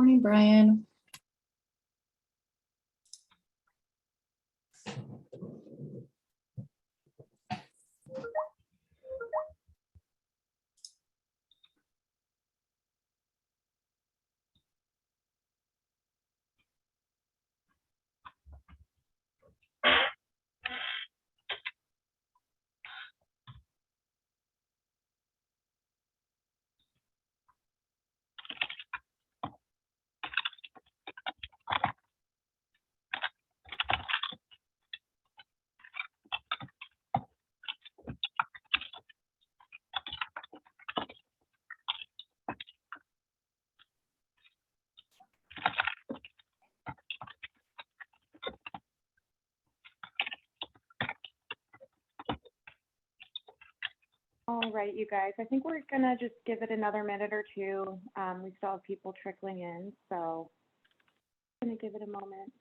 Morning, Brian. All right, you guys, I think we're gonna just give it another minute or two. We still have people trickling in, so I'm gonna give it a moment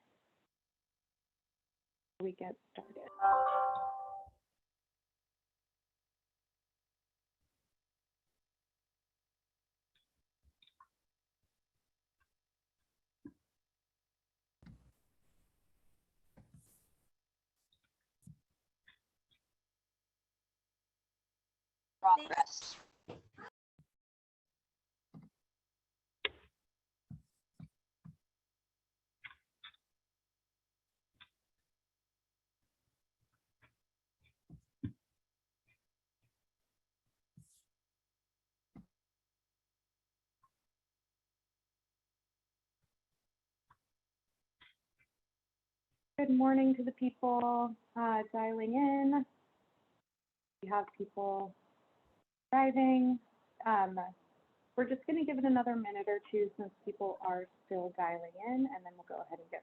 before we get started. Progress. Good morning to the people dialing in. We have people driving. We're just gonna give it another minute or two since people are still dialing in, and then we'll go ahead and get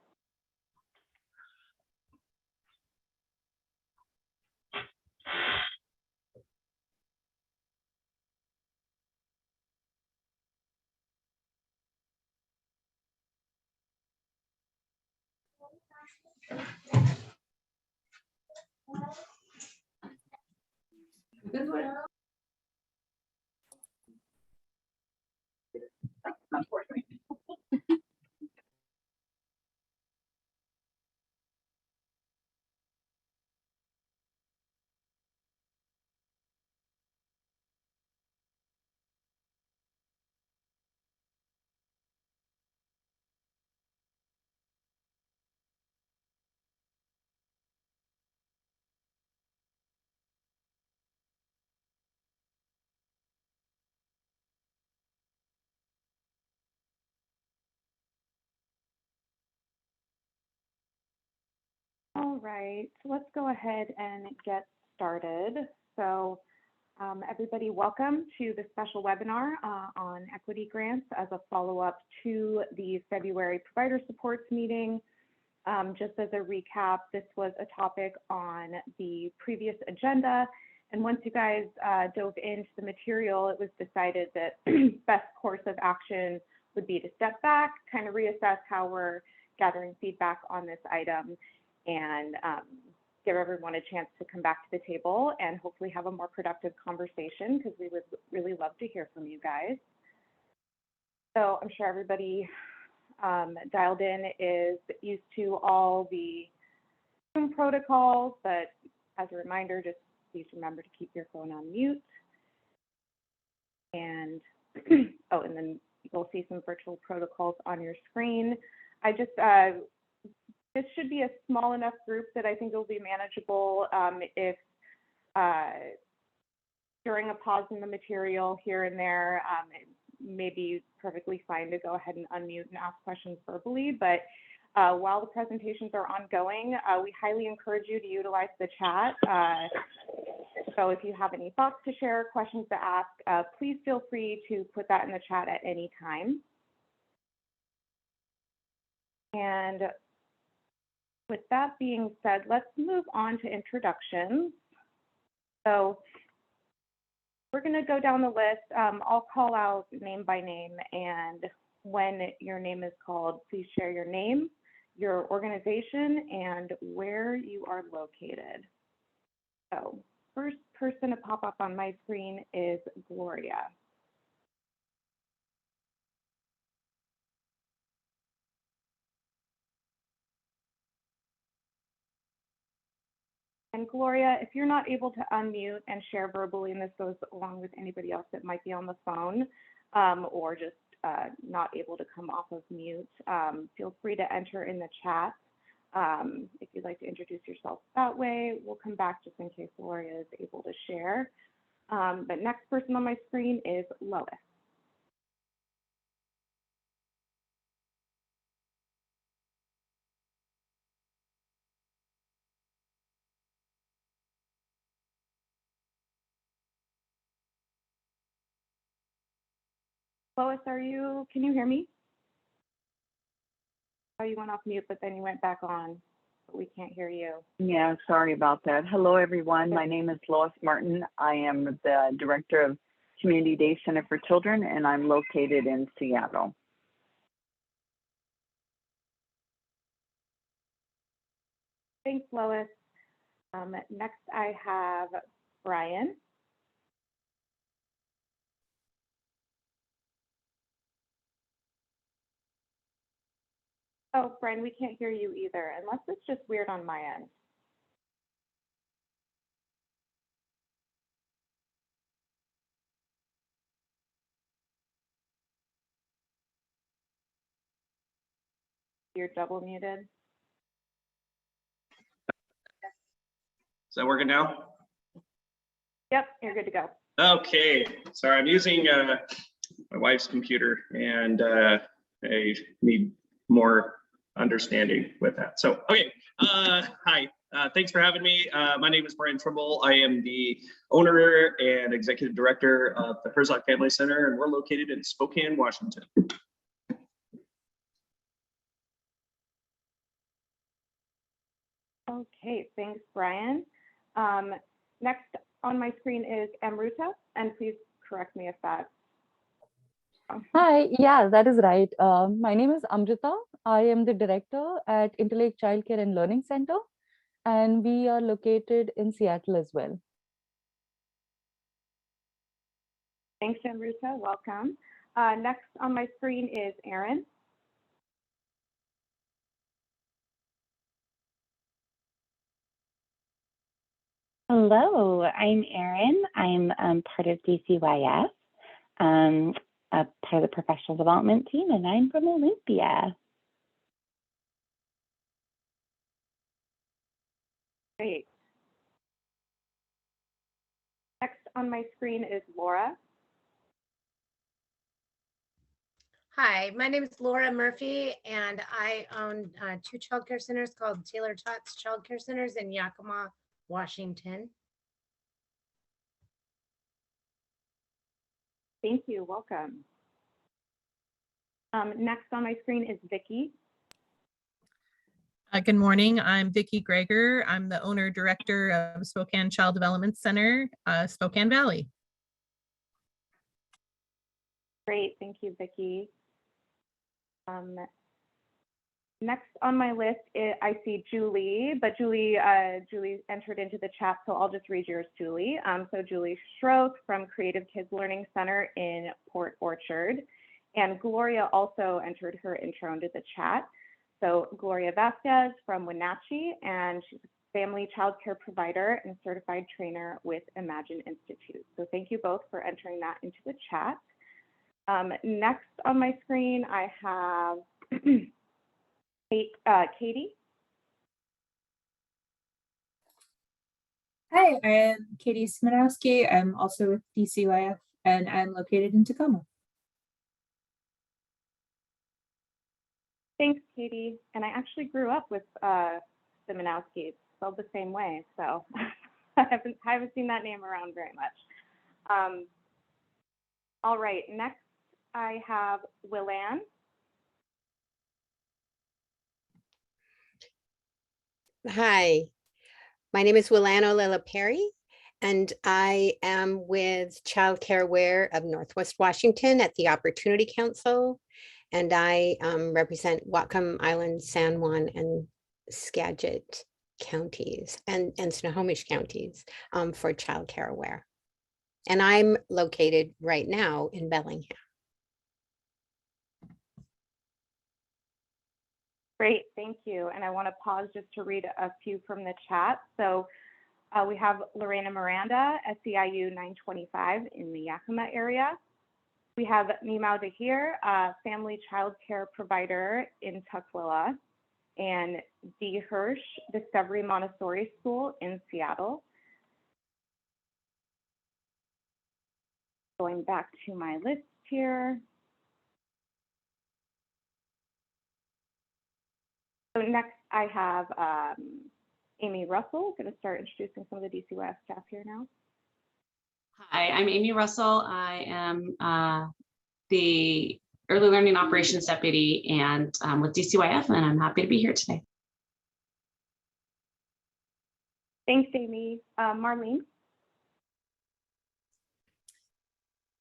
All right, so let's go ahead and get started. So everybody, welcome to the special webinar on equity grants as a follow-up to the February provider supports meeting. Just as a recap, this was a topic on the previous agenda. And once you guys dove into the material, it was decided that best course of action would be to step back, kind of reassess how we're gathering feedback on this item, and give everyone a chance to come back to the table and hopefully have a more productive conversation, because we would really love to hear from you guys. So I'm sure everybody dialed in is used to all the Zoom protocols, but as a reminder, just please remember to keep your phone on mute. And oh, and then you'll see some virtual protocols on your screen. I just this should be a small enough group that I think it will be manageable if during a pause in the material here and there, it may be perfectly fine to go ahead and unmute and ask questions verbally. But while the presentations are ongoing, we highly encourage you to utilize the chat. So if you have any thoughts to share, questions to ask, please feel free to put that in the chat at any time. And with that being said, let's move on to introductions. So we're going to go down the list. I'll call out name by name, and when your name is called, please share your name, your organization, and where you are located. So first person to pop up on my screen is Gloria. And Gloria, if you're not able to unmute and share verbally, and this goes along with anybody else that might be on the phone or just not able to come off of mute, feel free to enter in the chat if you'd like to introduce yourself that way. We'll come back just in case Gloria is able to share. But next person on my screen is Lois. Lois, can you hear me? Oh, you went off mute, but then you went back on. But we can't hear you. Yeah, sorry about that. Hello, everyone. My name is Lois Martin. I am the Director of Community Day Center for Children, and I'm located in Seattle. Thanks, Lois. Next, I have Brian. Oh, Brian, we can't hear you either, unless it's just weird on my end. You're double muted. Is that working now? Yep, you're good to go. Okay, sorry, I'm using my wife's computer and I need more understanding with that. So, okay, hi, thanks for having me. My name is Brian Trimble. I am the owner and executive director of the Herzog Family Center, and we're located in Spokane, Washington. Okay, thanks, Brian. Next on my screen is Amruta, and please correct me if that's Hi, yeah, that is right. My name is Amrita. I am the director at Interlake Childcare and Learning Center, and we are located in Seattle as well. Thanks, Amruta. Welcome. Next on my screen is Erin. Hello, I'm Erin. I'm part of DCYS, a part of the professional development team, and I'm from Olympia. Great. Next on my screen is Laura. Hi, my name is Laura Murphy, and I own 2 childcare centers called Taylor Tots Childcare Centers in Yakima, Washington. Thank you. Welcome. Next on my screen is Vicki. Good morning. I'm Vicki Greger. I'm the owner director of Spokane Child Development Center, Spokane Valley. Great. Thank you, Vicki. Next on my list, I see Julie, but Julie entered into the chat, so I'll just read yours, Julie. So Julie Schroth from Creative Kids Learning Center in Port Orchard, and Gloria also entered her intro into the chat. So Gloria Vasquez from Wenatchee, and she's a family child care provider and certified trainer with Imagine Institute. So thank you both for entering that into the chat. Next on my screen, I have Katie. Hi, I'm Katie Smanowski. I'm also with DCYF, and I'm located in Tacoma. Thanks, Katie. And I actually grew up with Simonowski, spelled the same way, so I haven't seen that name around very much. All right, next I have Willan. Hi, my name is Willano Lila Perry, and I am with Child Care Aware of Northwest Washington at the Opportunity Council, and I represent Whatcom Island, San Juan, and Skagit counties and Snohomish counties for Child Care Aware. And I'm located right now in Bellingham. Great, thank you. And I want to pause just to read a few from the chat. So We have Lorena Miranda, SEIU 925 in the Yakima area. We have Mimau Dahir, family child care provider in Tukwila, and Dee Hirsch, Discovery Montessori School in Seattle. Going back to my list here. So next I have Amy Russell. I'm going to start introducing some of the DCYF staff here now. Hi, I'm Amy Russell. I am the Early Learning Operations Deputy and with DCYF, and I'm happy to be here today. Thanks, Amy. Marlene.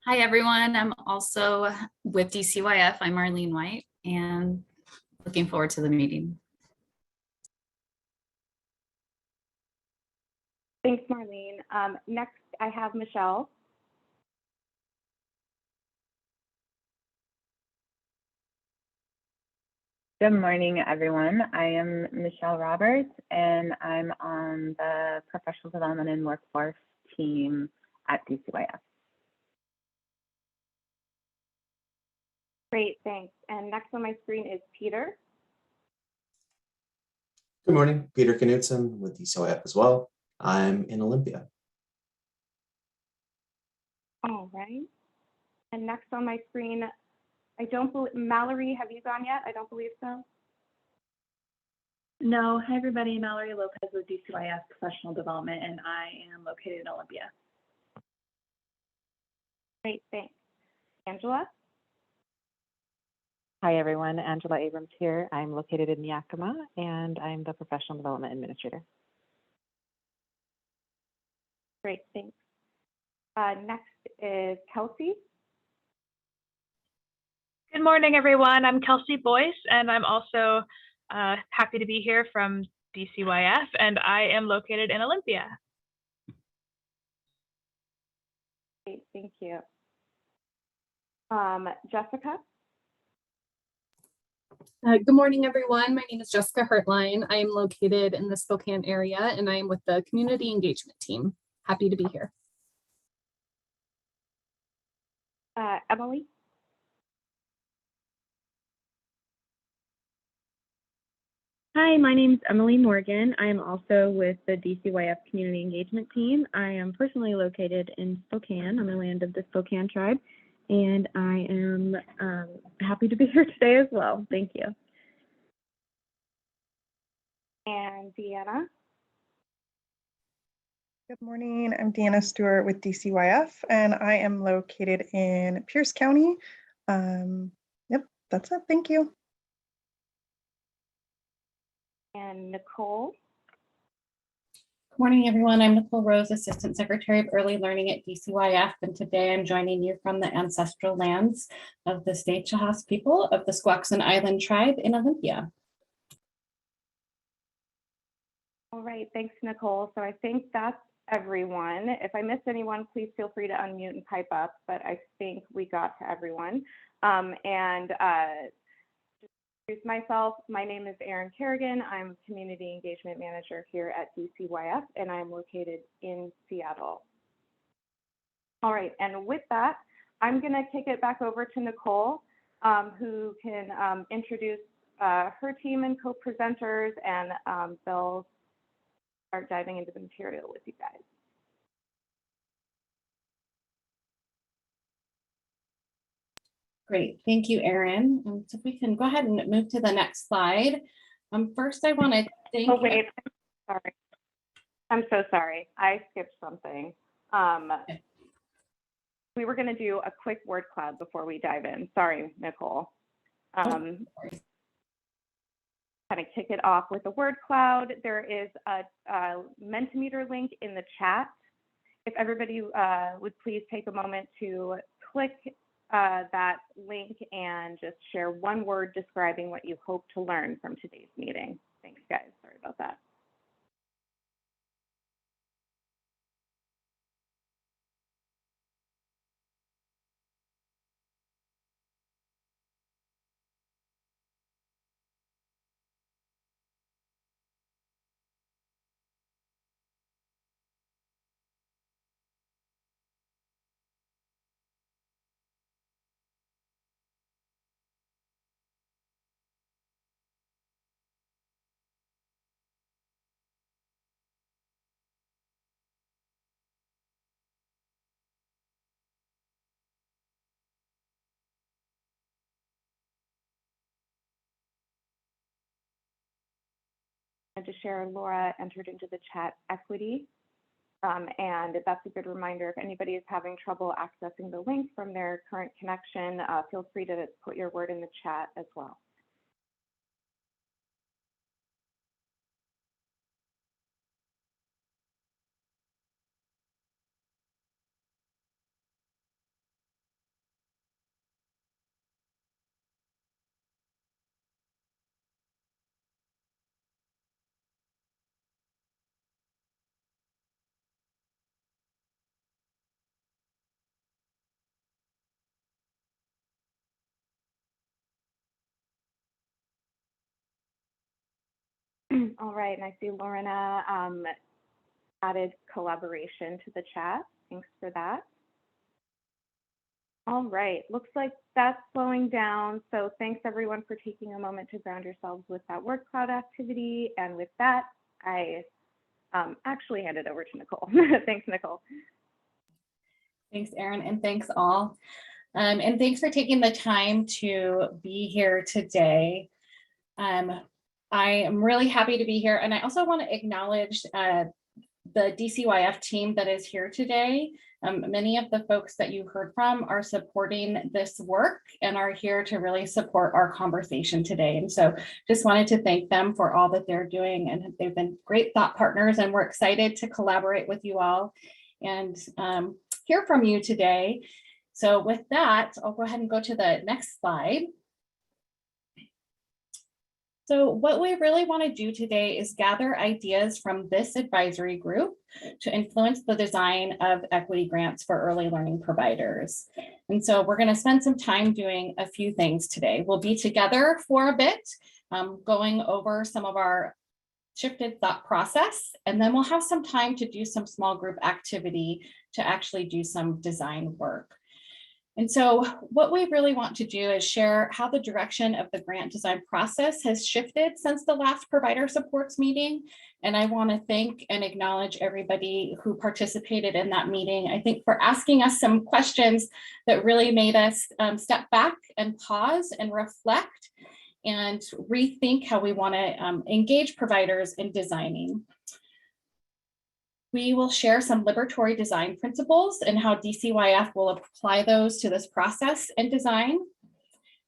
Hi, everyone. I'm also with DCYF. I'm Marlene White and looking forward to the meeting. Thanks, Marlene. Next, I have Michelle. Good morning, everyone. I am Michelle Roberts, and I'm on the Professional Development and Workforce team at DCYF. Great, thanks. And next on my screen is Peter. Good morning, Peter Knutson with DCYF as well. I'm in Olympia. All right. And next on my screen, I don't believe, Mallory, have you gone yet? I don't believe so. No, hi everybody, Mallory Lopez with DCYF Professional Development, and I am located in Olympia. Great, thanks. Angela? Hi everyone, Angela Abrams here. I'm located in Yakima, and I'm the Professional Development Administrator. Great, thanks. Next is Kelsey. Good morning, everyone. I'm Kelsey Boyce, and I'm also happy to be here from DCYF, and I am located in Olympia. Great, thank you. Jessica? Good morning, everyone. My name is Jessica Hertline. I am located in the Spokane area, and I am with the Community Engagement Team. Happy to be here. Emily? Hi, my name is Emily Morgan. I am also with the DCYF Community Engagement Team. I am personally located in Spokane, on the land of the Spokane tribe, and I am happy to be here today as well. Thank you. And Deanna? Good morning, I'm Deanna Stewart with DCYF, and I am located in Pierce County. Yep, that's it. Thank you. And Nicole? Good morning, everyone. I'm Nicole Rose, Assistant Secretary of Early Learning at DCYF, and today I'm joining you from the ancestral lands of the Stay-Chahas people of the Squaxin Island tribe in Olympia. All right, thanks, Nicole. So I think that's everyone. If I missed anyone, please feel free to unmute and pipe up, but I think we got to everyone. Just introduce myself. My name is Erin Kerrigan. I'm Community Engagement Manager here at DCYF, and I'm located in Seattle. All right, and with that, I'm gonna kick it back over to Nicole, who can introduce her team and co-presenters, and they'll start diving into the material with you guys. Great, thank you, Erin. So if we can go ahead and move to the next slide. First, I want to thank. Oh wait, I'm sorry. I'm so sorry. I skipped something. We were going to do a quick word cloud before we dive in. Sorry, Nicole. Kind of kick it off with a word cloud. There is a Mentimeter link in the chat. If everybody would please take a moment to click that link and just share one word describing what you hope to learn from today's meeting. Thanks, guys. Sorry about that. to share, Laura entered into the chat equity. And that's a good reminder. If anybody is having trouble accessing the link from their current connection, feel free to put your word in the chat as well. All right, and I see Lorena added collaboration to the chat. Thanks for that. All right, looks like that's slowing down. So thanks everyone for taking a moment to ground yourselves with that word cloud activity. And with that, I actually hand it over to Nicole. Thanks, Nicole. Thanks, Erin, and thanks all. And thanks for taking the time to be here today. I am really happy to be here. And I also want to acknowledge the DCYF team that is here today. Many of the folks that you heard from are supporting this work and are here to really support our conversation today. And so just wanted to thank them for all that they're doing. And they've been great thought partners, and we're excited to collaborate with you all and hear from you today. So with that, I'll go ahead and go to the next slide. So what we really want to do today is gather ideas from this advisory group to influence the design of equity grants for early learning providers. And so we're going to spend some time doing a few things today. We'll be together for a bit, going over some of our shifted thought process, and then we'll have some time to do some small group activity to actually do some design work. And so what we really want to do is share how the direction of the grant design process has shifted since the last provider supports meeting. And I want to thank and acknowledge everybody who participated in that meeting. I think for asking us some questions that really made us step back and pause and reflect and rethink how we want to engage providers in designing. We will share some liberatory design principles and how DCYF will apply those to this process and design.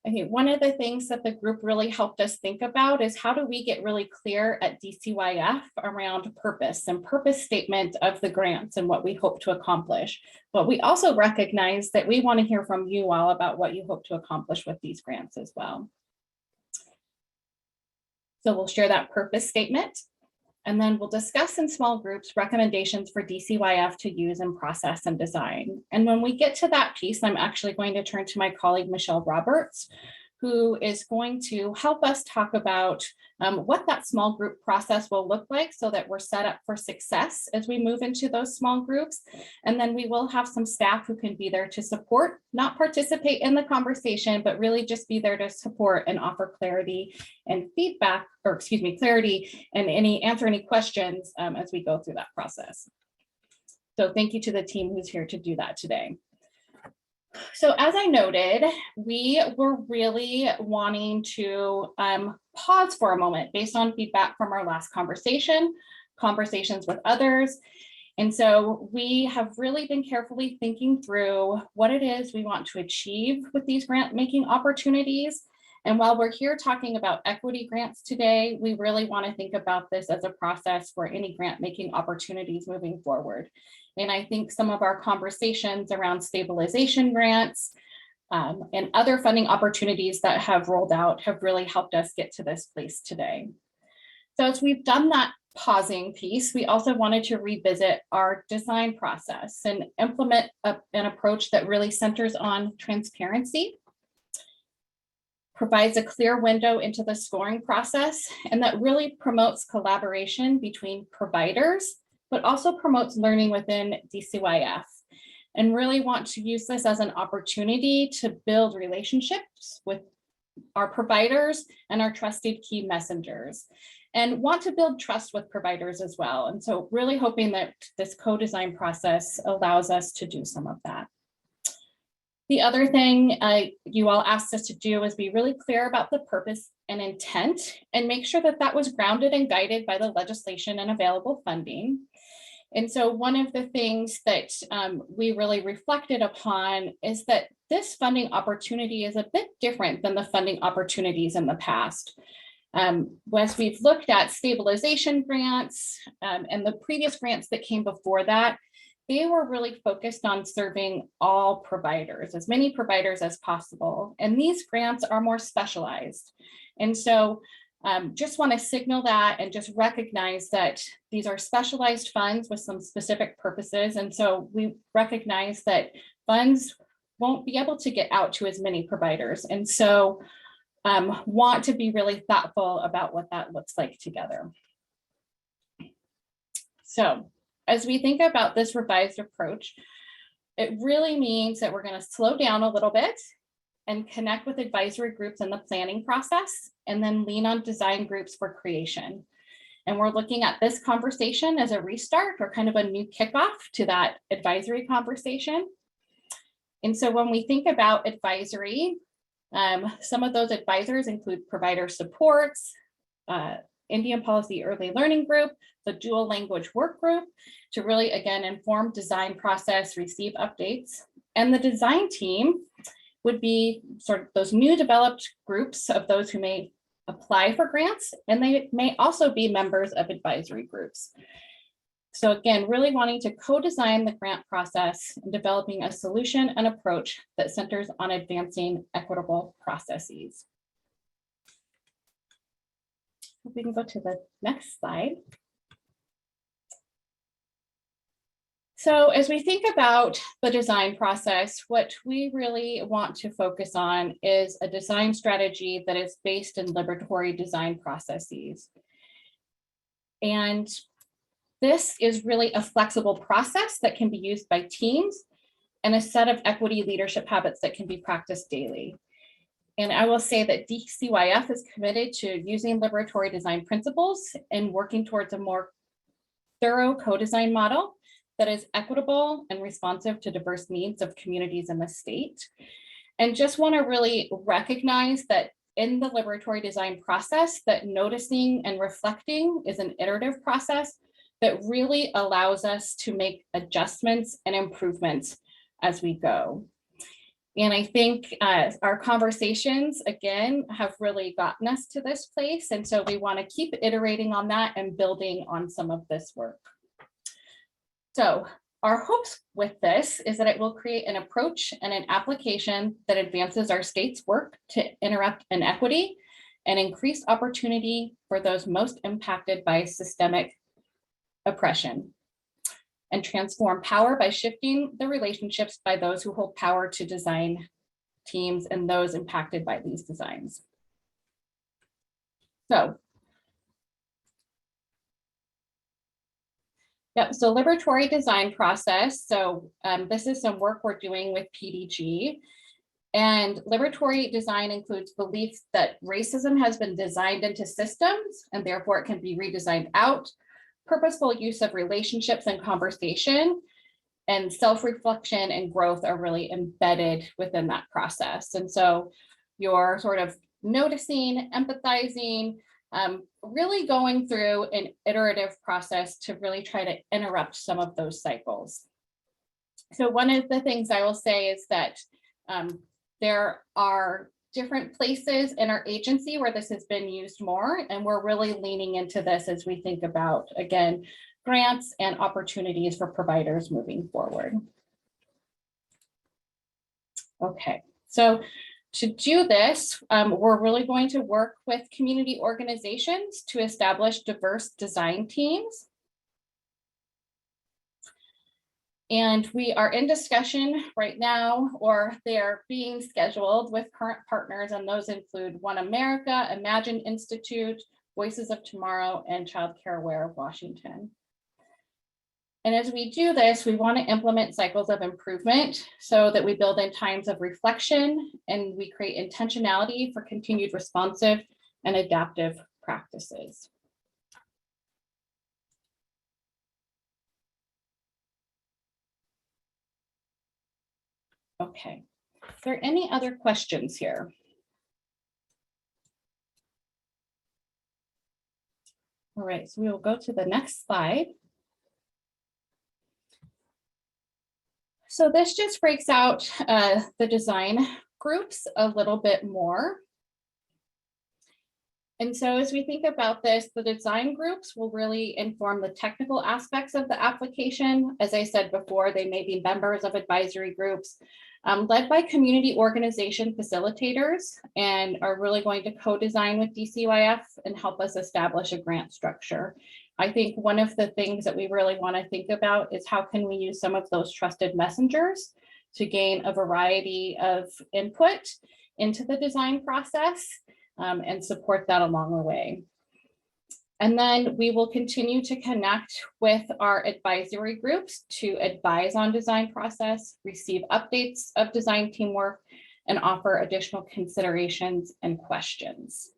I think one of the things that the group really helped us think about is how do we get really clear at DCYF around purpose and purpose statement of the grants and what we hope to accomplish. But we also recognize that we want to hear from you all about what you hope to accomplish with these grants as well. So we'll share that purpose statement. And then we'll discuss in small groups recommendations for DCYF to use in process and design. And when we get to that piece, I'm actually going to turn to my colleague, Michelle Roberts, who is going to help us talk about what that small group process will look like so that we're set up for success as we move into those small groups. And then we will have some staff who can be there to support, not participate in the conversation, but really just be there to support and offer clarity and feedback, or excuse me, clarity and answer any questions as we go through that process. So thank you to the team who's here to do that today. So as I noted, we were really wanting to pause for a moment based on feedback from our last conversations with others. And so we have really been carefully thinking through what it is we want to achieve with these grant making opportunities. And while we're here talking about equity grants today, we really want to think about this as a process for any grant making opportunities moving forward. And I think some of our conversations around stabilization grants and other funding opportunities that have rolled out have really helped us get to this place today. So as we've done that pausing piece, we also wanted to revisit our design process and implement an approach that really centers on transparency, provides a clear window into the scoring process, and that really promotes collaboration between providers, but also promotes learning within DCYF, and really want to use this as an opportunity to build relationships with our providers and our trusted key messengers, and want to build trust with providers as well. And so really hoping that this co-design process allows us to do some of that. The other thing you all asked us to do is be really clear about the purpose and intent and make sure that that was grounded and guided by the legislation and available funding. And so one of the things that we really reflected upon is that this funding opportunity is a bit different than the funding opportunities in the past. As we've looked at stabilization grants and the previous grants that came before that, they were really focused on serving all providers, as many providers as possible. And these grants are more specialized. And so just want to signal that and just recognize that these are specialized funds with some specific purposes. And so we recognize that funds won't be able to get out to as many providers. And so want to be really thoughtful about what that looks like together. So as we think about this revised approach, it really means that we're going to slow down a little bit and connect with advisory groups in the planning process, and then lean on design groups for creation. And we're looking at this conversation as a restart or kind of a new kickoff to that advisory conversation. And so when we think about advisory, some of those advisors include provider supports, Indian Policy Early Learning Group, the Dual Language Work Group, to really, again, inform design process, receive updates. And the design team would be sort of those new developed groups of those who may apply for grants, and they may also be members of advisory groups. So again, really wanting to co-design the grant process and developing a solution and approach that centers on advancing equitable processes. We can go to the next slide. So as we think about the design process, what we really want to focus on is a design strategy that is based in liberatory design processes. And this is really a flexible process that can be used by teams and a set of equity leadership habits that can be practiced daily. And I will say that DCYF is committed to using liberatory design principles and working towards a more thorough co-design model that is equitable and responsive to diverse needs of communities in the state. And just want to really recognize that in the liberatory design process, that noticing and reflecting is an iterative process that really allows us to make adjustments and improvements as we go. And I think our conversations, again, have really gotten us to this place. And so we want to keep iterating on that and building on some of this work. So our hopes with this is that it will create an approach and an application that advances our state's work to interrupt inequity and increase opportunity for those most impacted by systemic oppression, and transform power by shifting the relationships by those who hold power to design teams and those impacted by these designs. So, so liberatory design process. So this is some work we're doing with PDG. And liberatory design includes beliefs that racism has been designed into systems and therefore it can be redesigned out. Purposeful use of relationships and conversation and self-reflection and growth are really embedded within that process. And so you're sort of noticing, empathizing, really going through an iterative process to really try to interrupt some of those cycles. So one of the things I will say is that there are different places in our agency where this has been used more, and we're really leaning into this as we think about, again, grants and opportunities for providers moving forward. Okay, so to do this, we're really going to work with community organizations to establish diverse design teams. And we are in discussion right now, or they're being scheduled with current partners, and those include One America, Imagine Institute, Voices of Tomorrow, and Child Care Aware of Washington. And as we do this, we want to implement cycles of improvement so that we build in times of reflection and we create intentionality for continued responsive and adaptive practices. Okay, Is there any other questions here? All right, so we will go to the next slide. So this just breaks out the design groups a little bit more. And so as we think about this, the design groups will really inform the technical aspects of the application. As I said before, they may be members of advisory groups led by community organization facilitators and are really going to co-design with DCYF and help us establish a grant structure. I think one of the things that we really want to think about is how can we use some of those trusted messengers to gain a variety of input into the design process and support that along the way. And then we will continue to connect with our advisory groups to advise on design process, receive updates of design teamwork, and offer additional considerations and questions.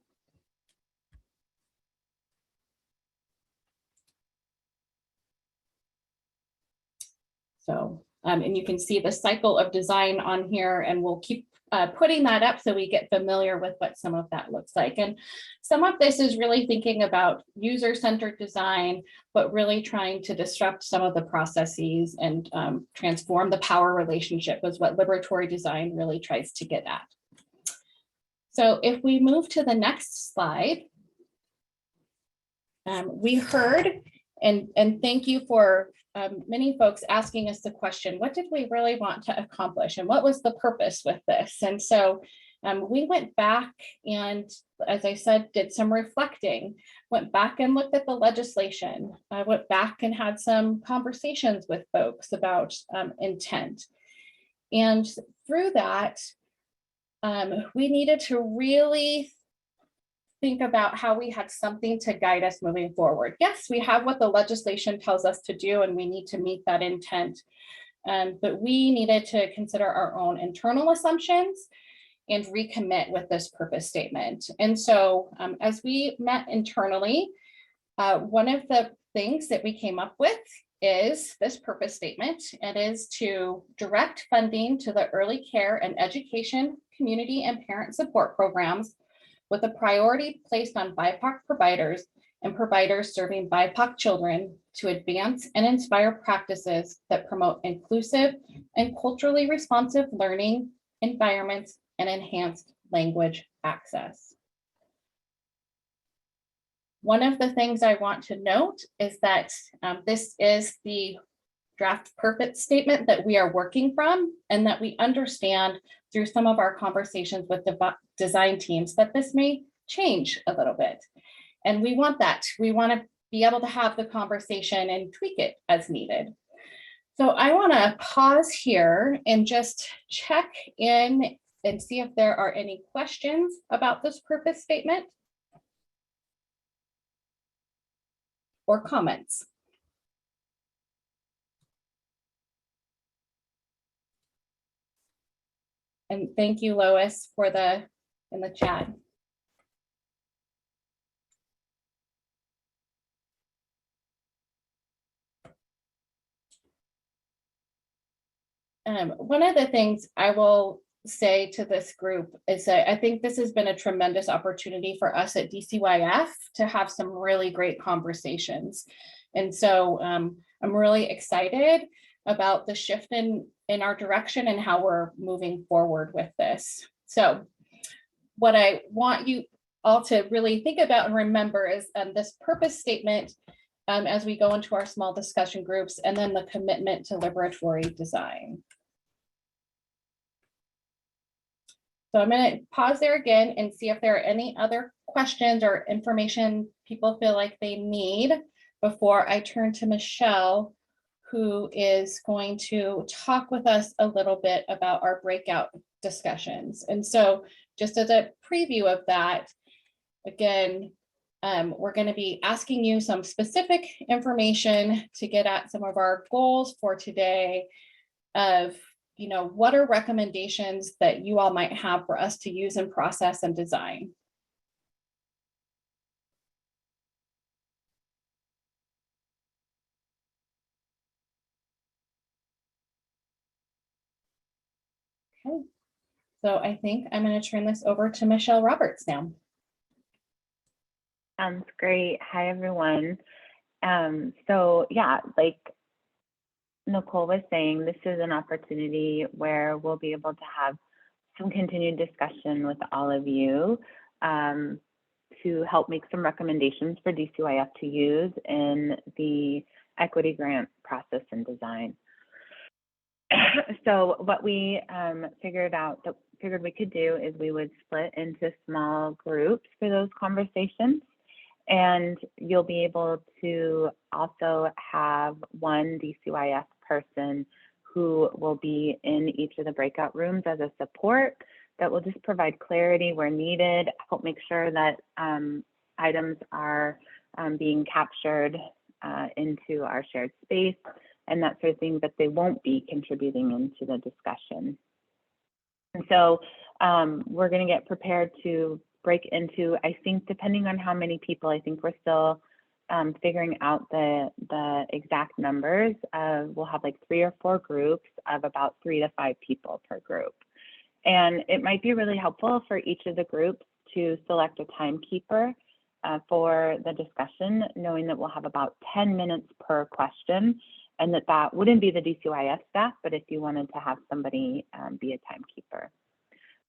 So, and you can see the cycle of design on here, and we'll keep putting that up so we get familiar with what some of that looks like. And some of this is really thinking about user-centered design, but really trying to disrupt some of the processes and transform the power relationship is what liberatory design really tries to get at. So if we move to the next slide, we heard, and thank you for many folks asking us the question, what did we really want to accomplish and what was the purpose with this? And so we went back and, as I said, did some reflecting, went back and looked at the legislation. I went back and had some conversations with folks about intent. And through that, we needed to really think about how we had something to guide us moving forward. Yes, we have what the legislation tells us to do, and we need to meet that intent. But we needed to consider our own internal assumptions and recommit with this purpose statement. And so as we met internally, one of the things that we came up with is this purpose statement. It is to direct funding to the early care and education, community and parent support programs with a priority placed on BIPOC providers and providers serving BIPOC children to advance and inspire practices that promote inclusive and culturally responsive learning environments and enhanced language access. One of the things I want to note is that this is the draft purpose statement that we are working from, and that we understand through some of our conversations with the design teams that this may change a little bit. And we want that. We want to be able to have the conversation and tweak it as needed. So I want to pause here and just check in and see if there are any questions about this purpose statement or comments. And thank you, Lois, for in the chat. One of the things I will say to this group is that I think this has been a tremendous opportunity for us at DCYF to have some really great conversations. And so I'm really excited about the shift in our direction and how we're moving forward with this. So what I want you all to really think about and remember is this purpose statement as we go into our small discussion groups, and then the commitment to liberatory design. So I'm going to pause there again and see if there are any other questions or information people feel like they need before I turn to Michelle, who is going to talk with us a little bit about our breakout discussions. And so just as a preview of that, again, we're going to be asking you some specific information to get at some of our goals for today of, what are recommendations that you all might have for us to use in process and design? Okay. So I think I'm going to turn this over to Michelle Roberts now. Sounds great. Hi, everyone. So yeah, like Nicole was saying, this is an opportunity where we'll be able to have some continued discussion with all of you to help make some recommendations for DCYF to use in the equity grant process and design. So what we figured we could do is we would split into small groups for those conversations. And you'll be able to also have one DCYF person who will be in each of the breakout rooms as a support that will just provide clarity where needed, help make sure that items are being captured into our shared space and that sort of thing, but they won't be contributing into the discussion. And so we're going to get prepared to break into, I think, depending on how many people, I think we're still figuring out the exact numbers. We'll have like 3 or 4 groups of about 3 to 5 people per group. And it might be really helpful for each of the groups to select a timekeeper for the discussion, knowing that we'll have about 10 minutes per question, and that wouldn't be the DCYF staff, but if you wanted to have somebody be a timekeeper.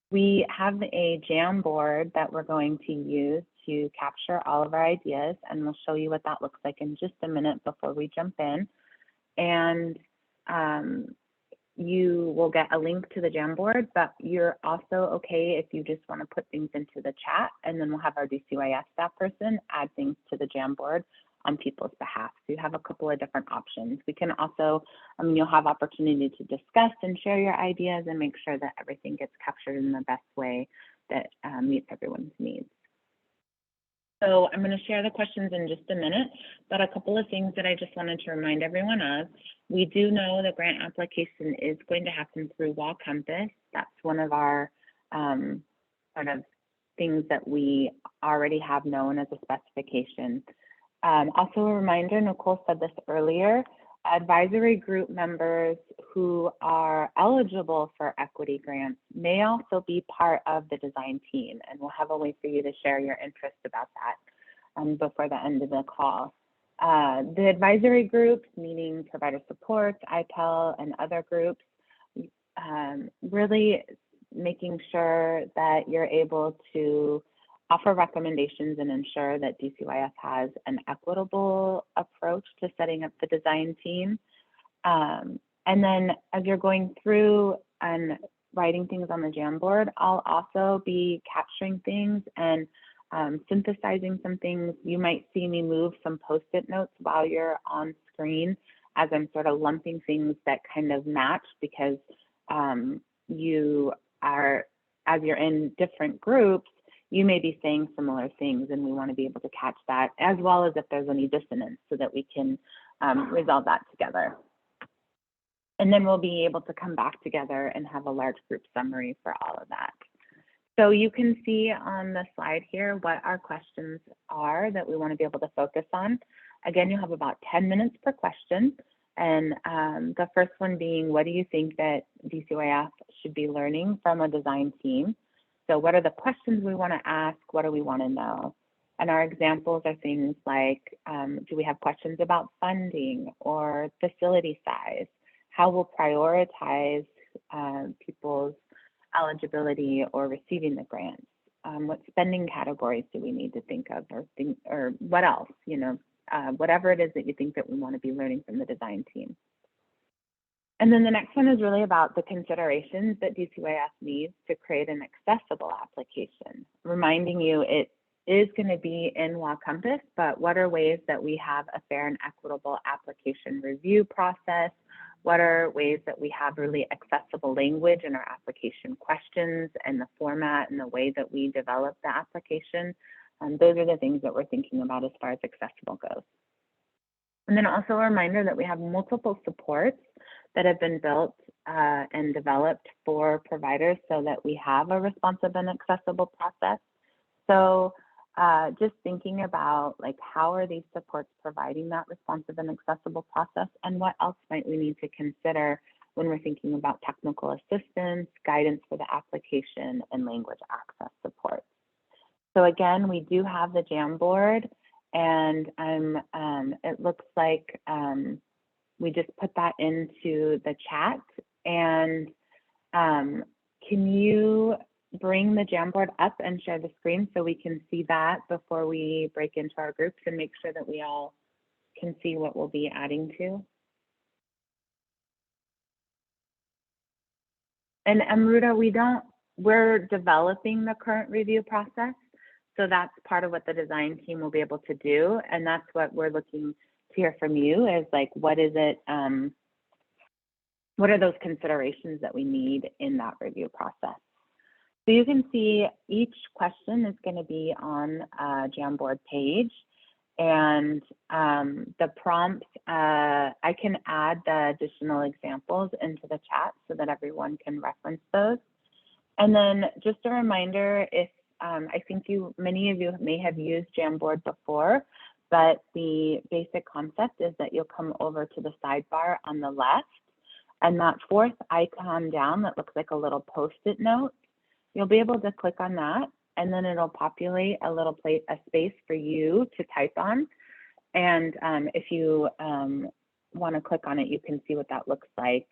We have a Jamboard that we're going to use to capture all of our ideas, and we'll show you what that looks like in just a minute before we jump in. And you will get a link to the Jamboard, but you're also okay if you just want to put things into the chat, and then we'll have our DCYF staff person add things to the Jamboard on people's behalf. So you have a couple of different options. We can also, you'll have opportunity to discuss and share your ideas and make sure that everything gets captured in the best way that meets everyone's needs. So I'm going to share the questions in just a minute, but a couple of things that I just wanted to remind everyone of. We do know the grant application is going to happen through Wall Compass. That's one of our sort of things that we already have known as a specification. Also a reminder, Nicole said this earlier, advisory group members who are eligible for equity grants may also be part of the design team, and we'll have a way for you to share your interest about that before the end of the call. The advisory groups, meaning provider support, IPEL, and other groups, really making sure that you're able to offer recommendations and ensure that DCYF has an equitable approach to setting up the design team. And then as you're going through and writing things on the Jamboard, I'll also be capturing things and synthesizing some things. You might see me move some Post-it notes while you're on screen as I'm sort of lumping things that kind of match, because as you're in different groups, you may be saying similar things, and we want to be able to catch that, as well as if there's any dissonance, so that we can resolve that together. And then we'll be able to come back together and have a large group summary for all of that. So you can see on the slide here what our questions are that we want to be able to focus on. Again, you'll have about 10 minutes per question. And the first one being, what do you think that DCYF should be learning from a design team? So what are the questions we want to ask? What do we want to know? And our examples are things like, do we have questions about funding or facility size? How we'll prioritize people's eligibility or receiving the grants? What spending categories do we need to think of, or what else? Whatever it is that you think that we want to be learning from the design team. And then the next one is really about the considerations that DCYF needs to create an accessible application, reminding you it is going to be in Wall Compass, but what are ways that we have a fair and equitable application review process? What are ways that we have really accessible language in our application questions and the format and the way that we develop the application? Those are the things that we're thinking about as far as accessible goes. And then also a reminder that we have multiple supports that have been built and developed for providers so that we have a responsive and accessible process. So just thinking about like, how are these supports providing that responsive and accessible process, and what else might we need to consider when we're thinking about technical assistance, guidance for the application, and language access support. So again, we do have the Jamboard, and it looks like we just put that into the chat. And can you bring the Jamboard up and share the screen so we can see that before we break into our groups and make sure that we all can see what we'll be adding to? And Amruta, we're developing the current review process. So that's part of what the design team will be able to do. And that's what we're looking to hear from you is like, what is it, what are those considerations that we need in that review process? So you can see each question is going to be on a Jamboard page, and the prompts, I can add the additional examples into the chat so that everyone can reference those. And then just a reminder, if I think many of you may have used Jamboard before, but the basic concept is that you'll come over to the sidebar on the left, and that fourth icon down that looks like a little Post-it note, you'll be able to click on that, and then it'll populate a space for you to type on. And if you want to click on it, you can see what that looks like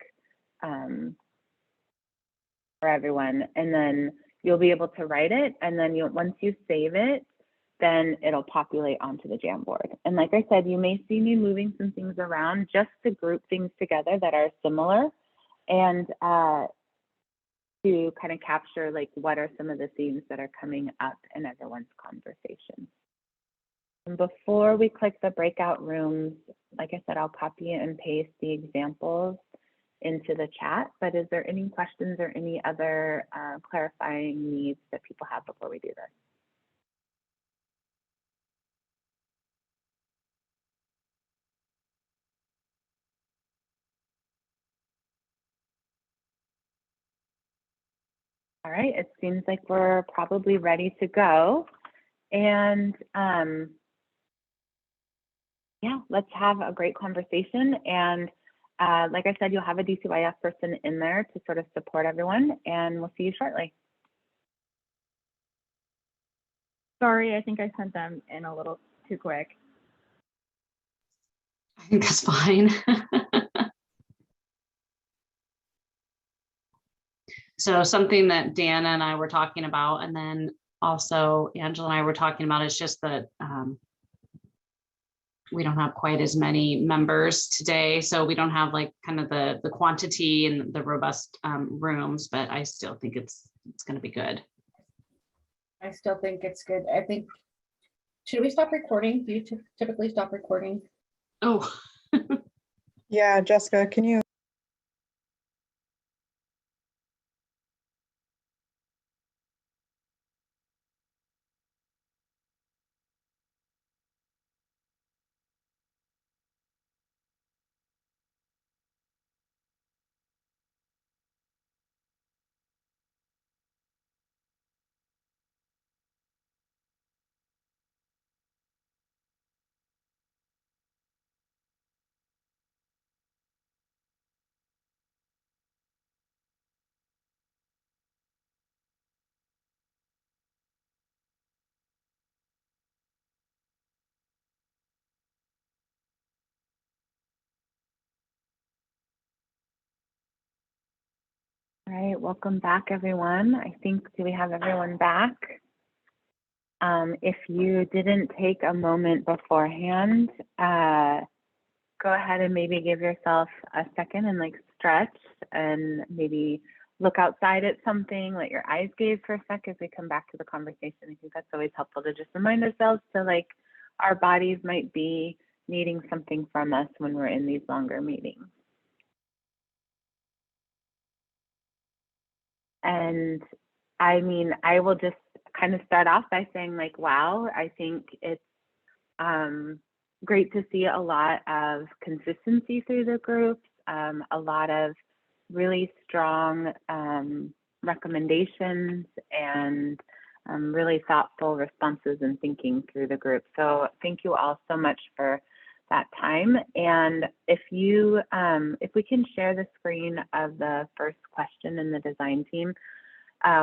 for everyone. And then you'll be able to write it, and then once you save it, then it'll populate onto the Jamboard. And like I said, you may see me moving some things around just to group things together that are similar, and to kind of capture like what are some of the themes that are coming up in everyone's conversation. And before we click the breakout rooms, like I said, I'll copy and paste the examples into the chat, but is there any questions or any other clarifying needs that people have before we do this? All right, it seems like we're probably ready to go. And yeah, let's have a great conversation. And like I said, you'll have a DCYF person in there to sort of support everyone, and we'll see you shortly. Sorry, I think I sent them in a little too quick. I think that's fine. So something that Dana and I were talking about, and then also Angela and I were talking about, is just that we don't have quite as many members today. So we don't have like kind of the quantity and the robust rooms, but I still think it's going to be good. I still think it's good. I think, should we stop recording? Do you typically stop recording? Oh. Yeah, Jessica, can you? All right, welcome back, everyone. I think, do we have everyone back? If you didn't take a moment beforehand, go ahead and maybe give yourself a second and like stretch and maybe look outside at something, let your eyes gaze for a sec as we come back to the conversation. I think that's always helpful to just remind ourselves to like our bodies might be needing something from us when we're in these longer meetings. And I mean, I will just kind of start off by saying like, wow, I think it's great to see a lot of consistency through the groups, a lot of really strong recommendations and really thoughtful responses and thinking through the group. So thank you all so much for that time. And if we can share the screen of the first question in the design team,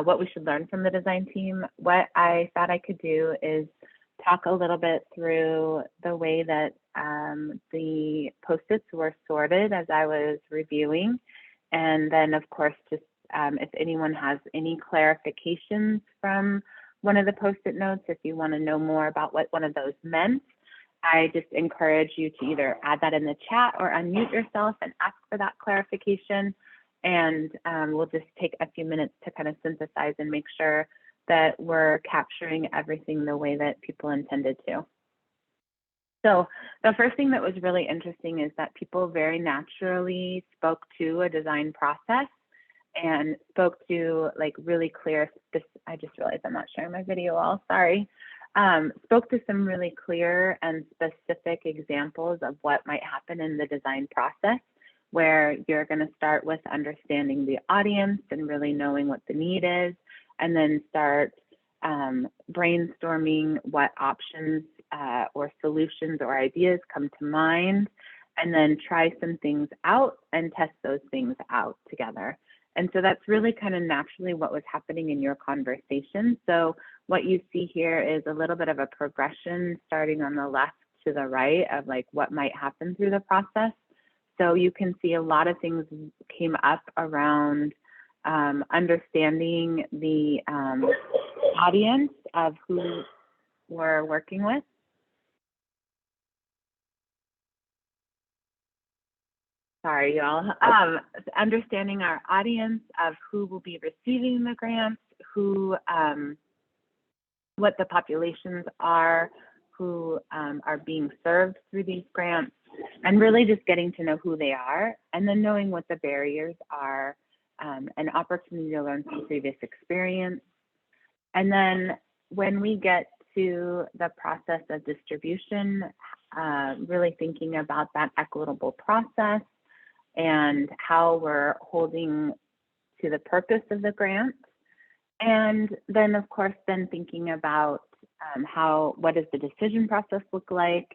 what we should learn from the design team, what I thought I could do is talk a little bit through the way that the Post-its were sorted as I was reviewing. And then, of course, just if anyone has any clarifications from one of the Post-it notes, if you want to know more about what one of those meant, I just encourage you to either add that in the chat or unmute yourself and ask for that clarification. And we'll just take a few minutes to kind of synthesize and make sure that we're capturing everything the way that people intended to. So the first thing that was really interesting is that people very naturally spoke to a design process and spoke to like really clear, I just realized I'm not sharing my video all, sorry. Spoke to some really clear and specific examples of what might happen in the design process, where you're going to start with understanding the audience and really knowing what the need is, and then start brainstorming what options or solutions or ideas come to mind, and then try some things out and test those things out together. And so that's really kind of naturally what was happening in your conversation. So what you see here is a little bit of a progression starting on the left to the right of like what might happen through the process. So you can see a lot of things came up around understanding the audience of who we're working with. Sorry, y'all. Understanding our audience of who will be receiving the grants, who, what the populations are, who are being served through these grants, and really just getting to know who they are, and then knowing what the barriers are, an opportunity to learn from previous experience. And then when we get to the process of distribution, really thinking about that equitable process and how we're holding to the purpose of the grant. And then, of course, then thinking about what does the decision process look like,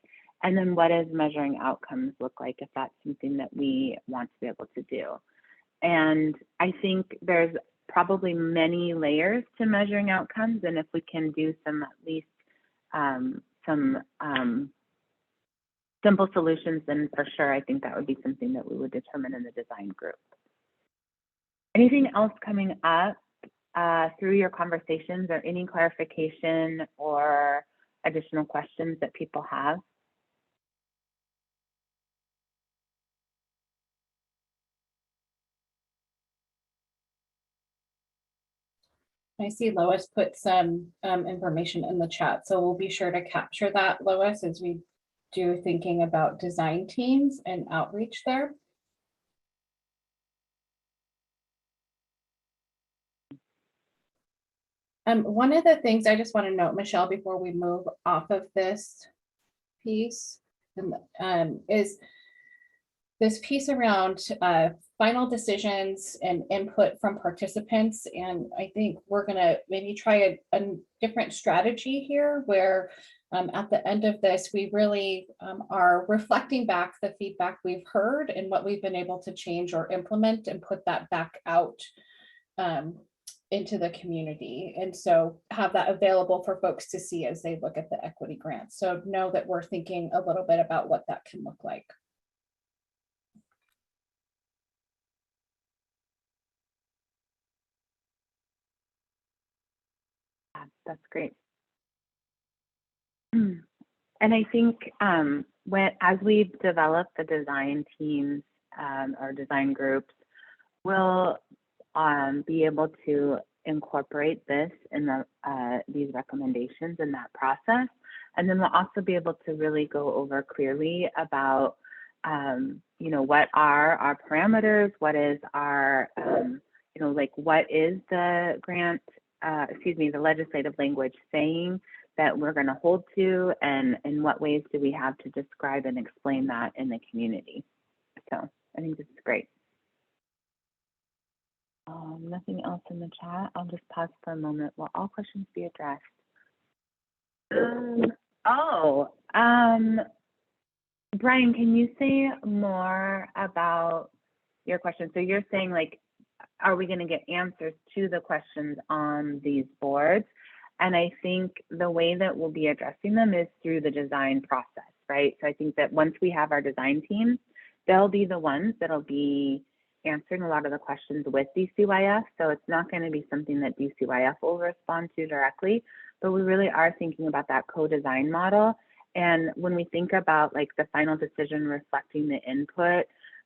and then what does measuring outcomes look like if that's something that we want to be able to do. And I think there's probably many layers to measuring outcomes, and if we can do some, at least some simple solutions, then for sure, I think that would be something that we would determine in the design group. Anything else coming up through your conversations, or any clarification or additional questions that people have? I see Lois put some information in the chat, so we'll be sure to capture that, Lois, as we do thinking about design teams and outreach there. One of the things I just want to note, Michelle, before we move off of this piece, is this piece around final decisions and input from participants. And I think we're going to maybe try a different strategy here, where at the end of this, we really are reflecting back the feedback we've heard and what we've been able to change or implement, and put that back out into the community. And so have that available for folks to see as they look at the equity grants. So know that we're thinking a little bit about what that can look like. That's great. And I think as we develop the design teams or design groups, we'll be able to incorporate this in these recommendations in that process. And then we'll also be able to really go over clearly about, what are our parameters, what is our, what is the grant, the legislative language saying that we're going to hold to, and in what ways do we have to describe and explain that in the community. So I think this is great. Nothing else in the chat. I'll just pause for a moment. Will all questions be addressed? Brian, can you say more about your question? So you're saying, like, are we going to get answers to the questions on these boards? And I think the way that we'll be addressing them is through the design process, right? So I think that once we have our design team, they'll be the ones that'll be answering a lot of the questions with DCYF. So it's not going to be something that DCYF will respond to directly, but we really are thinking about that co-design model. And when we think about like the final decision reflecting the input,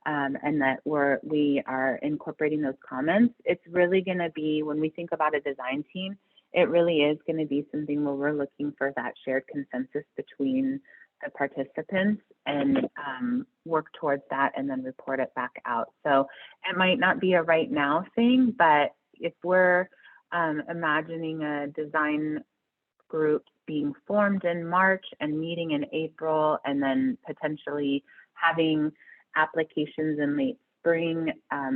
and that we are incorporating those comments, it's really going to be, when we think about a design team, it really is going to be something where we're looking for that shared consensus between the participants and work towards that and then report it back out. So it might not be a right now thing, but if we're imagining a design group being formed in March and meeting in April, and then potentially having applications in late spring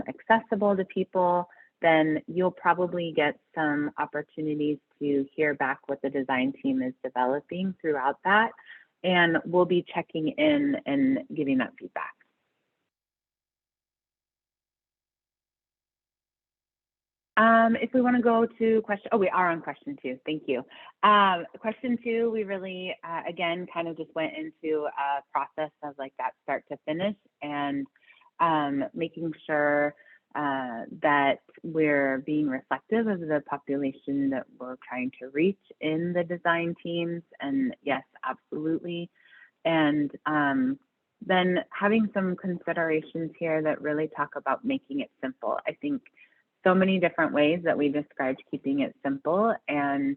accessible to people, then you'll probably get some opportunities to hear back what the design team is developing throughout that. And we'll be checking in and giving that feedback. If we want to go to question, oh, we are on question 2. Thank you. Question 2, we really, again, kind of just went into a process of like that start to finish and making sure that we're being reflective of the population that we're trying to reach in the design teams. And yes, absolutely. And then having some considerations here that really talk about making it simple. I think so many different ways that we described keeping it simple, and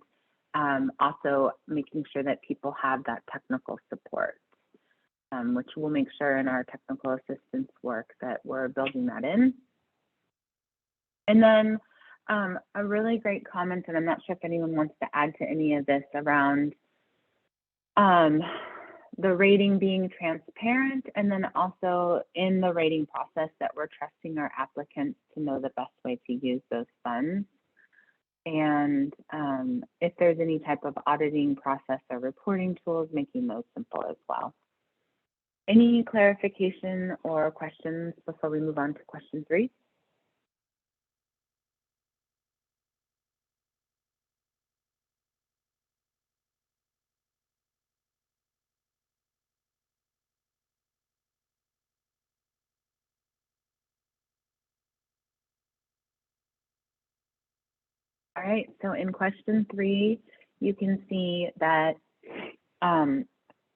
also making sure that people have that technical support, which we'll make sure in our technical assistance work that we're building that in. And then a really great comment, and I'm not sure if anyone wants to add to any of this, around the rating being transparent, and then also in the rating process that we're trusting our applicants to know the best way to use those funds. And if there's any type of auditing process or reporting tools, making those simple as well. Any clarification or questions before we move on to question 3? All right, so in question 3, you can see that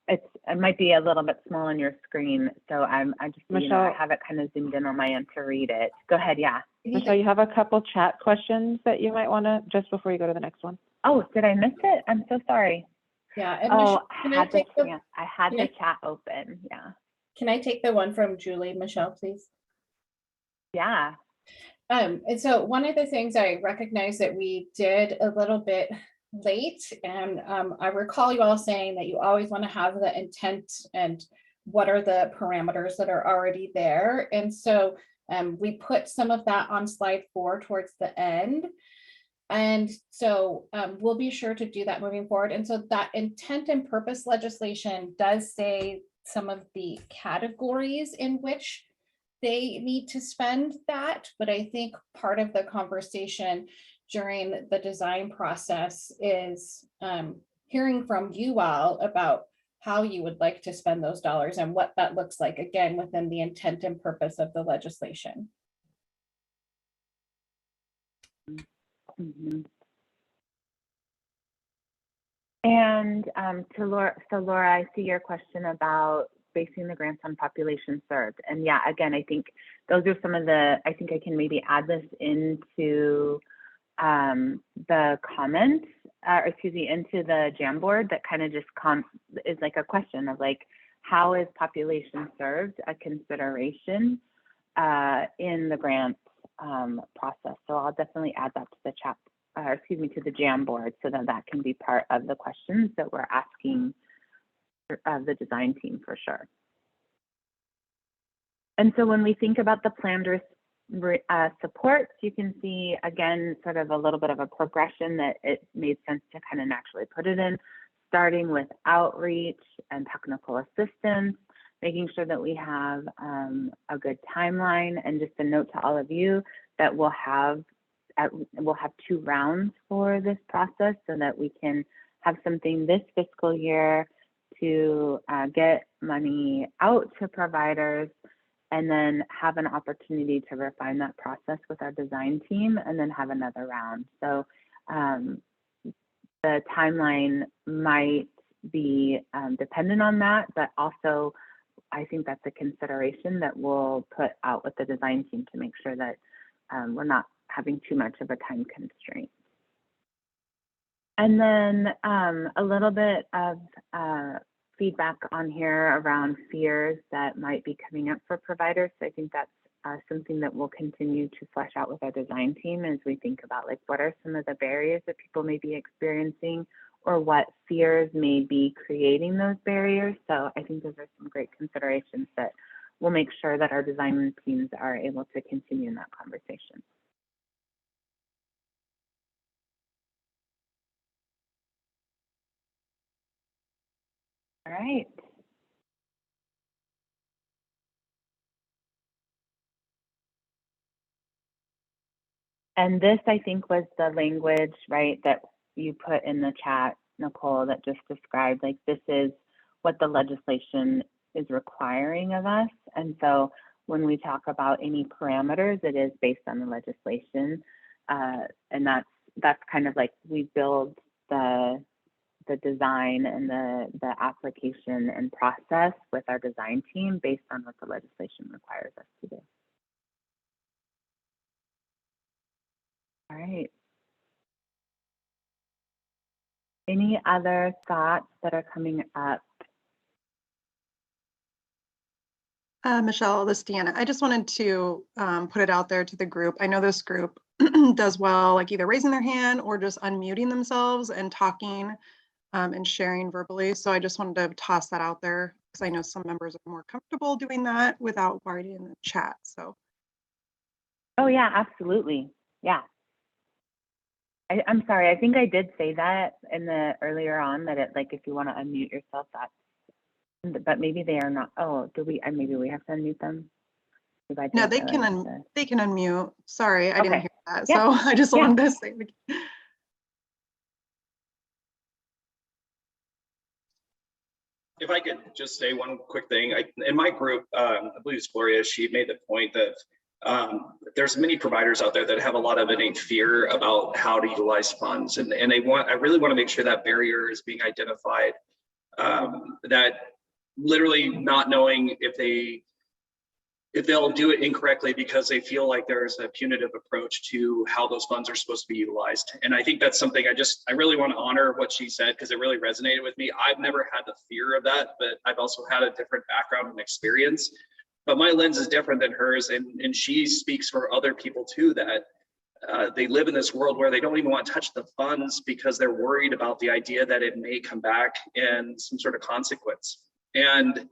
it might be a little bit small on your screen, so I just, you know, I have it kind of zoomed in on my end to read it. Go ahead, yeah. Michelle, you have a couple chat questions that you might want to, just before you go to the next one. Oh, did I miss it? I'm so sorry. Yeah. And Oh, Michelle, I had the chat open, yeah. Can I take the one from Julie, Michelle, please? Yeah. And so one of the things I recognize that we did a little bit late, and I recall you all saying that you always want to have the intent and what are the parameters that are already there. And so we put some of that on slide 4 towards the end. And so we'll be sure to do that moving forward. And so that intent and purpose legislation does say some of the categories in which they need to spend that, but I think part of the conversation during the design process is hearing from you all about how you would like to spend those dollars and what that looks like, again, within the intent and purpose of the legislation. Mm-hmm. And to Laura, so Laura, I see your question about basing the grants on population served. And yeah, again, I think those are some of the, I think I can maybe add this into the comments, or excuse me, into the Jamboard that kind of just is like a question of like, how is population served a consideration in the grant process? So I'll definitely add that to the chat, excuse me, to the Jamboard, so that that can be part of the questions that we're asking of the design team for sure. And so when we think about the planned supports, you can see again sort of a little bit of a progression that it made sense to kind of naturally put it in, starting with outreach and technical assistance, making sure that we have a good timeline, and just a note to all of you that we'll have 2 rounds for this process so that we can have something this fiscal year to get money out to providers, and then have an opportunity to refine that process with our design team, and then have another round. So the timeline might be dependent on that, but also I think that's a consideration that we'll put out with the design team to make sure that we're not having too much of a time constraint. And then a little bit of feedback on here around fears that might be coming up for providers. So I think that's something that we'll continue to flesh out with our design team as we think about, like, what are some of the barriers that people may be experiencing, or what fears may be creating those barriers. So I think those are some great considerations that we'll make sure that our design teams are able to continue in that conversation. All right. And this, I think, was the language, right, that you put in the chat, Nicole, that just described, like, this is what the legislation is requiring of us. And so when we talk about any parameters, it is based on the legislation. And that's kind of like we build the design and the application and process with our design team based on what the legislation requires us to do. All right. Any other thoughts that are coming up? Michelle, this is Deanna. I just wanted to put it out there to the group. I know this group does well, like either raising their hand or just unmuting themselves and talking and sharing verbally. So I just wanted to toss that out there because I know some members are more comfortable doing that without writing in the chat. So. Oh yeah, absolutely. Yeah. I'm sorry, I think I did say that in the earlier on, that it, like, if you want to unmute yourself, that's, but maybe they are not. Oh, do we? Maybe we have to unmute them. No, they can unmute. Sorry, I didn't hear that. Yeah. So I just wanted to say. If I could just say one quick thing, in my group, I believe it's Gloria, she made the point that there's many providers out there that have a lot of innate fear about how to utilize funds, and I really want to make sure that barrier is being identified, that literally not knowing if they'll do it incorrectly because they feel like there's a punitive approach to how those funds are supposed to be utilized. And I think that's something I really want to honor what she said, because it really resonated with me. I've never had the fear of that, but I've also had a different background and experience. But my lens is different than hers, and she speaks for other people too, that they live in this world where they don't even want to touch the funds because they're worried about the idea that it may come back in some sort of consequence. And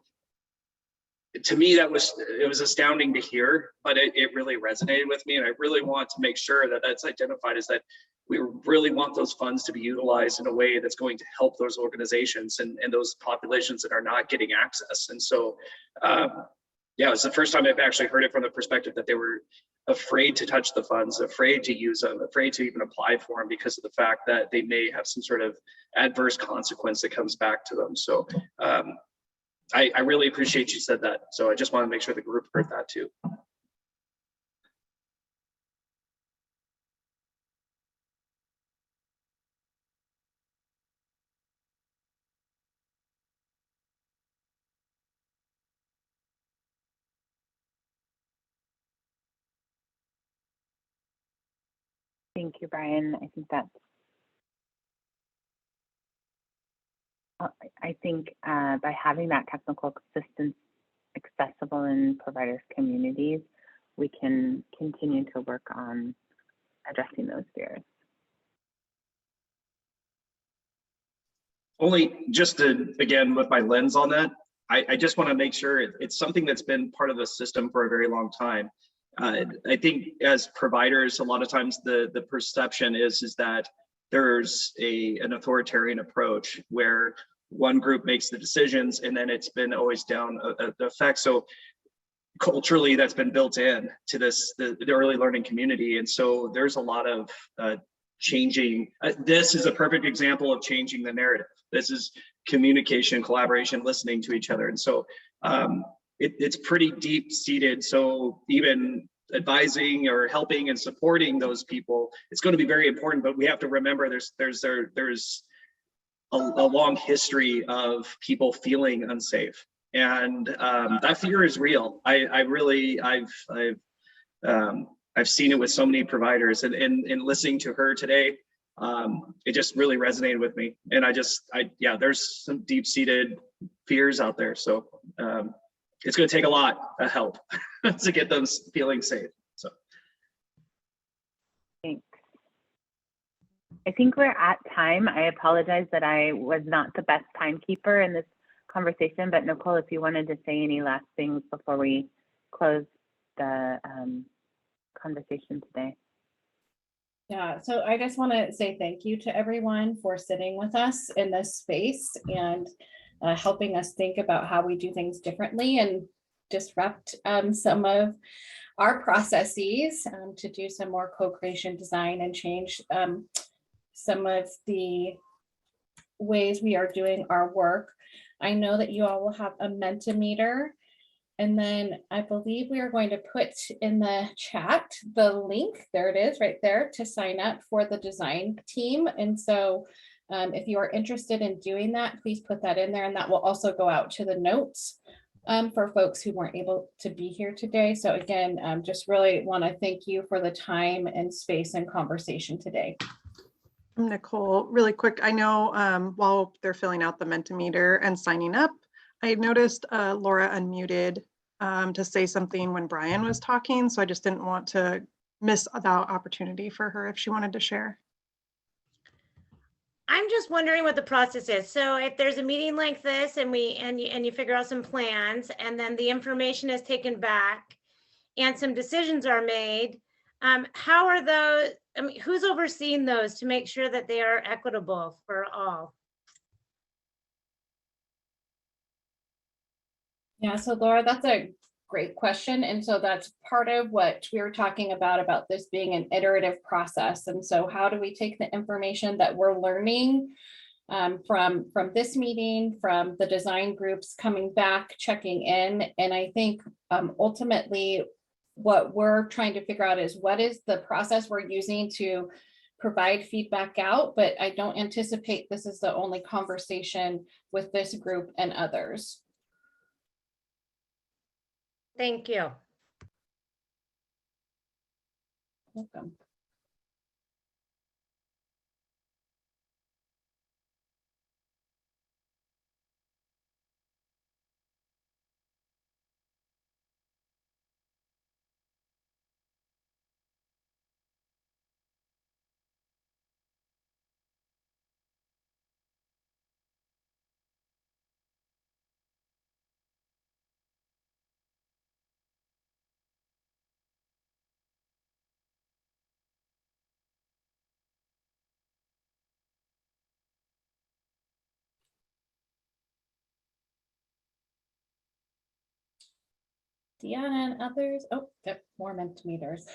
to me, it was astounding to hear, but it really resonated with me. And I really want to make sure that that's identified, is that we really want those funds to be utilized in a way that's going to help those organizations and those populations that are not getting access. And so, yeah, it's the first time I've actually heard it from the perspective that they were afraid to touch the funds, afraid to use them, afraid to even apply for them because of the fact that they may have some sort of adverse consequence that comes back to them. So I really appreciate you said that. So I just want to make sure the group heard that too. Thank you, Brian. I think that's, I think by having that technical assistance accessible in providers' communities, we can continue to work on addressing those fears. Only just to, again, with my lens on that, I just want to make sure it's something that's been part of the system for a very long time. I think as providers, a lot of times the perception is that there's an authoritarian approach where one group makes the decisions, and then it's been always down the effect. So culturally, that's been built in to the early learning community. And so there's a lot of changing. This is a perfect example of changing the narrative. This is communication, collaboration, listening to each other. And so it's pretty deep seated. So even advising or helping and supporting those people, it's going to be very important. But we have to remember there's a long history of people feeling unsafe, and that fear is real. I've seen it with so many providers, and listening to her today, it just really resonated with me. And yeah, there's some deep-seated fears out there. So it's going to take a lot of help to get them feeling safe. So thanks. I think we're at time. I apologize that I was not the best timekeeper in this conversation, but Nicole, if you wanted to say any last things before we close the conversation today. Yeah, so I just want to say thank you to everyone for sitting with us in this space and helping us think about how we do things differently and disrupt some of our processes to do some more co-creation design and change some of the ways we are doing our work. I know that you all will have a Mentimeter, and then I believe we are going to put in the chat the link, there it is right there, to sign up for the design team. And so if you are interested in doing that, please put that in there, and that will also go out to the notes for folks who weren't able to be here today. So again, just really want to thank you for the time and space and conversation today. Nicole, really quick, I know while they're filling out the Mentimeter and signing up, I noticed Laura unmuted to say something when Brian was talking, so I just didn't want to miss that opportunity for her if she wanted to share. I'm just wondering what the process is. So if there's a meeting like this and you figure out some plans, and then the information is taken back and some decisions are made, how are those, I mean, who's overseeing those to make sure that they are equitable for all? Yeah, so Laura, that's a great question. And so that's part of what we were talking about this being an iterative process. And so how do we take the information that we're learning from this meeting, from the design groups coming back, checking in? And I think ultimately what we're trying to figure out is what is the process we're using to provide feedback out, but I don't anticipate this is the only conversation with this group and others. Thank you. Welcome. Deanna and others. Oh, yep, more Mentimeters.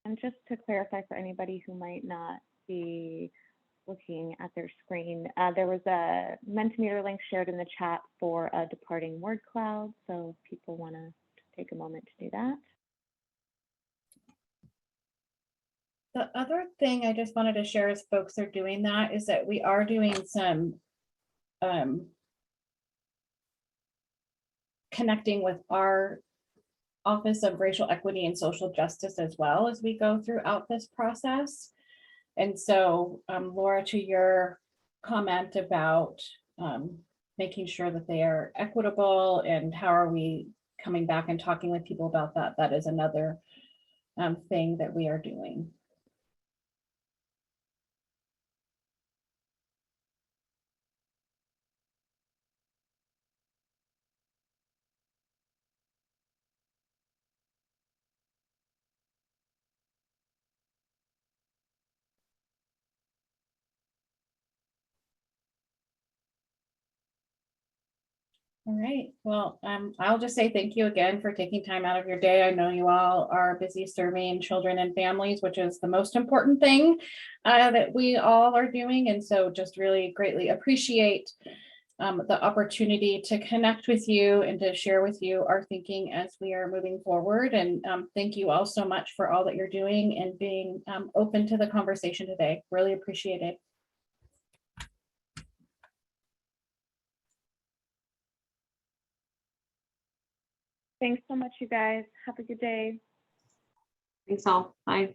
And just to clarify for anybody who might not be looking at their screen, there was a Mentimeter link shared in the chat for a departing word cloud. So if people want to take a moment to do that. The other thing I just wanted to share as folks are doing that is that we are doing some connecting with our Office of Racial Equity and Social Justice as well as we go throughout this process. And so, Laura, to your comment about making sure that they are equitable and how are we coming back and talking with people about that, that is another thing that we are doing. All right, well, I'll just say thank you again for taking time out of your day. I know you all are busy serving children and families, which is the most important thing that we all are doing. And so just really greatly appreciate the opportunity to connect with you and to share with you our thinking as we are moving forward. And thank you all so much for all that you're doing and being open to the conversation today. Really appreciate it. Thanks so much, you guys. Have a good day. Thanks all. Bye.